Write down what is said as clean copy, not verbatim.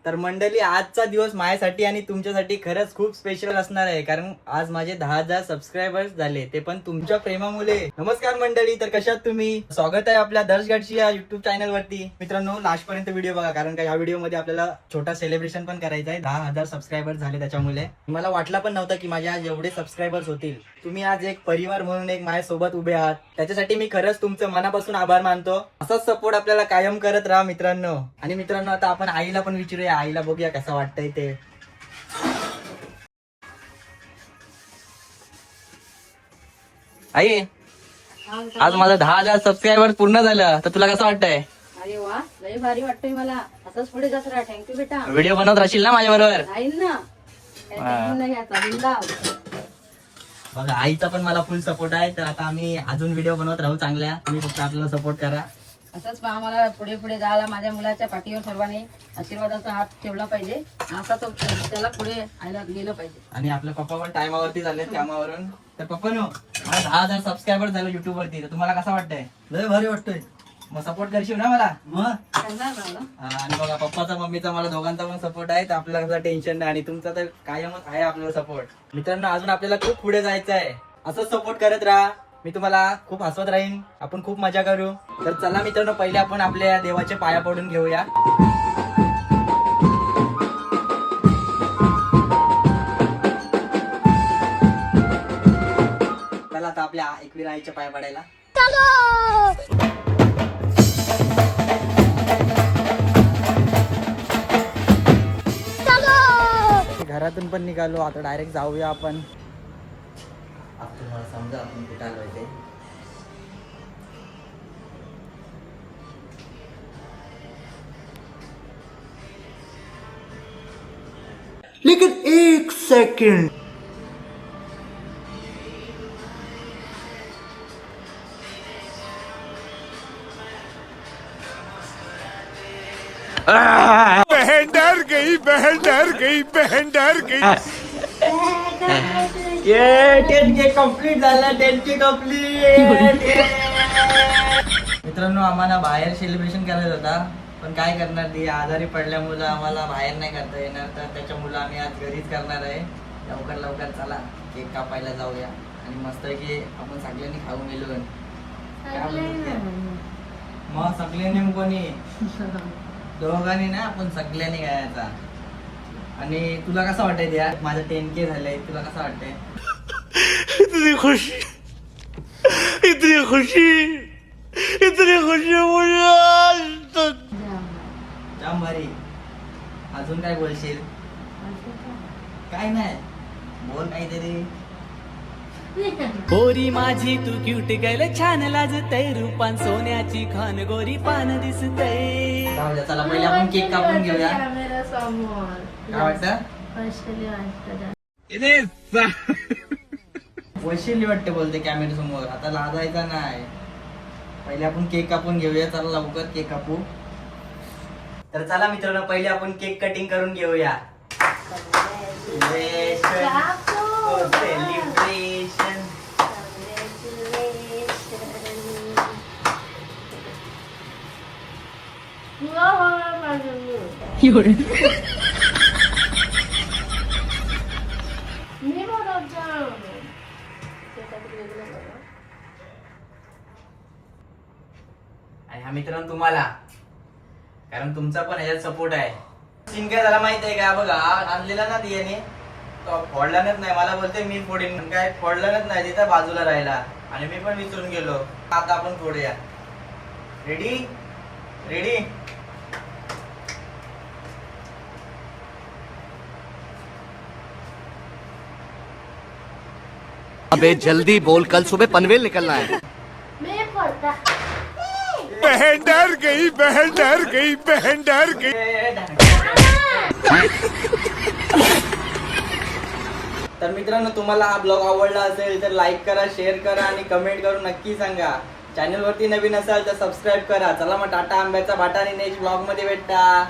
तर मंडळी आजचा दिवस माझ्यासाठी आणि तुमच्यासाठी खरंच खूप स्पेशल असणार आहे, कारण आज माझे 10,000 सबस्क्रायबर्स झाले, ते पण तुमच्या प्रेमामुळे. नमस्कार मंडळी, तर कशात तुम्ही? स्वागत आहे आपल्या दर्शगाडशी या युट्यूब चॅनल वरती. मित्रांनो, लास्ट पर्यंत व्हिडिओ बघा, कारण का या व्हिडिओ मध्ये आपल्याला छोटा सेलिब्रेशन पण करायचं आहे. 10,000 सबस्क्रायबर्स झाले त्याच्यामुळे. मला वाटलं पण नव्हतं की माझे आज एवढे सबस्क्रायबर्स होतील. तुम्ही आज एक परिवार म्हणून एक माझ्यासोबत उभे आहात, त्याच्यासाठी मी खरंच तुमचं मनापासून आभार मानतो. असाच सपोर्ट आपल्याला कायम करत राहा मित्रांनो. आणि मित्रांनो, आता आपण आईला पण विचारूया, आईला बघूया कसं वाटतंय ते. आई, आज माझं 10,000 सबस्क्रायबर पूर्ण झालं, तर तुला कसं वाटतंय? अरे वा, लय भारी वाटतंय मला. असंच पुढे जात राहा. थँक्यू बेटा. व्हिडिओ बनवत राहशील ना माझ्या बरोबर? राहील ना. काही tension नाही घ्यायचं. बिंदास. बघा, आईचा पण मला फुल सपोर्ट आहे. तर आता आम्ही अजून व्हिडिओ बनवत राहू चांगल्या. तुम्ही फक्त आपल्याला सपोर्ट करा. असंच आम्हाला पुढे पुढे जायला माझ्या मुलाच्या पाठीवर सर्वांनी आशीर्वादाचा हात ठेवला पाहिजे. असा तो त्याला पुढे आयला गेलं पाहिजे. आणि आपले पप्पा पण टायमावरती झाले कामावरून. तर पप्पा नो, मला 10,000 सबस्क्रायबर झाले युट्यूब वरती, तर तुम्हाला कसं वाटतंय? लय भारी वाटतंय. मग सपोर्ट करशील ना मला? मग करणार ना मला? आणि बघा, पप्पाचा मम्मीचा मला दोघांचा पण सपोर्ट आहे, तर आपल्याला कसं टेन्शन नाही. आणि तुमचा तर कायमच आहे आपल्याला सपोर्ट. मित्रांनो, अजून आपल्याला खूप पुढे जायचं आहे. असंच सपोर्ट करत राहा. मी तुम्हाला खूप हसवत राहीन. आपण खूप मजा करू. तर चला मित्रांनो, पहिले आपण आपल्या देवाचे पाया पडून घेऊया. चला आता आपल्या एकवीर आईच्या पाया पडायला. घरातून पण निघालो, आता डायरेक्ट जाऊया आपण. तुम्हाला समजा आपण कुठे आलोय ते. लेकिन एक सेकंड, बहन डर गई, बहन डर गई, बहन डर गई. 10K कम्प्लीट झालं. 10K complete. मित्रांनो, आम्हाला बाहेर सेलिब्रेशन करायचं होता, पण काय करणार, ती आजारी पडल्यामुळे आम्हाला बाहेर नाही करता येणार. तर त्याच्यामुळे आम्ही आज घरीच करणार आहे. लवकर लवकर चला केक कापायला जाऊया आणि मस्त की आपण सगळ्यांनी खाऊन गेलो. मग सगळ्यांनी कोणी दोघांनी ना, आपण सगळ्यांनी गायचा. आणि तुला कसं वाटतंय यार, माझं 10K झालंय, तुला कसं वाटतंय? इतनी खुशी, इतनी खुशी, इतनी खुशी मुझे आज तक. जाम भारी. अजून काय बोलशील? काय नाही, बोल काहीतरी. गोरी माझी तू क्यूट गेल, छान लाजतय रूपान सोन्याची खान, गोरी पान दिसतय. जाऊ द्या, चला पहिले आपण केक कापून घेऊया. काय वाटतं? वैशिल्य वाटते बोलते कॅमेरा समोर. आता लाजायचा नाही, पहिले आपण केक कापून घेऊया. चला लवकर केक कापू. तर चला मित्रांनो, पहिले आपण केक कटिंग करून घेऊया. सेलिब्रेशन. आणि हा मित्रांनो तुम्हाला, कारण तुमचा पण ह्याच्यात सपोर्ट आहे. सीन काय झाला माहित आहे का? बघा, आणलेला ना दियाने, तो फोडलाच नाही. मला बोलते मी फोडीन, पण काय फोडलाच नाही, तिथं बाजूला राहिला आणि मी पण विसरून गेलो. आता आपण फोडूया. Ready ready. अबे जल्दी बोल, कल सुबह पनवेल निकलना है. बहन डर गई, बहन डर गई, बहन डर गई. तर मित्रांनो, तुम्हाला हा ब्लॉग आवडला असेल तर लाईक करा, शेअर करा आणि कमेंट करून नक्की सांगा. चॅनल वरती नवीन असाल तर सबस्क्राईब करा. चला मग, टाटा, आंब्याचा बाटा आणि नेक्स्ट ब्लॉग मध्ये भेटा.